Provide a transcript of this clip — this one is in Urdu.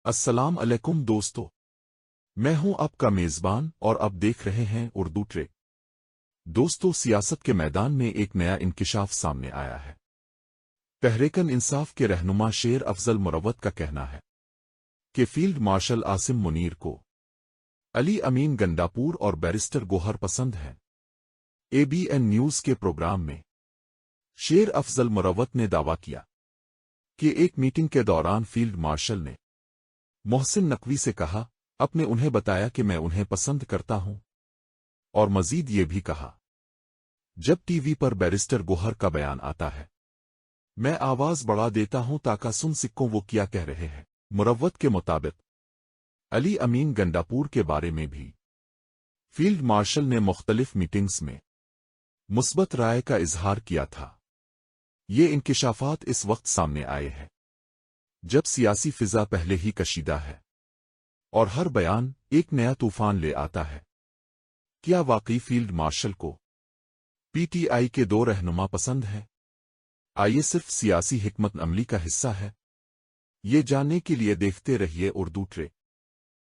السلام علیکم دوستو، میں ہوں آپ کا میزبان اور اب دیکھ رہے ہیں اردو ٹریک۔ دوستو، سیاست کے میدان میں ایک نیا انکشاف سامنے آیا ہے۔ تحریک انصاف کے رہنما شیر افضل مروت کا کہنا ہے کہ فیلڈ مارشل عاصم منیر کو علی امین گنڈاپور اور بیرسٹر گوہر پسند ہیں۔ ABN نیوز کے پروگرام میں شیر افضل مروت نے دعویٰ کیا کہ ایک میٹنگ کے دوران فیلڈ مارشل نے محسن نقوی سے کہا، اپ نے انہیں بتایا کہ میں انہیں پسند کرتا ہوں، اور مزید یہ بھی کہا، جب ٹی وی پر بیرسٹر گوہر کا بیان آتا ہے میں آواز بڑھا دیتا ہوں تاکہ سن سکوں وہ کیا کہہ رہے ہیں۔ مروت کے مطابق علی امین گنڈاپور کے بارے میں بھی فیلڈ مارشل نے مختلف میٹنگز میں مثبت رائے کا اظہار کیا تھا۔ یہ انکشافات اس وقت سامنے آئے ہیں جب سیاسی فضا پہلے ہی کشیدہ ہے اور ہر بیان ایک نیا طوفان لے آتا ہے۔ کیا واقعی فیلڈ مارشل کو PTI کے دو رہنما پسند ہیں؟ آئیے صرف سیاسی حکمت عملی کا حصہ ہے؟ یہ جاننے کے لیے دیکھتے رہیے اردو ٹریک۔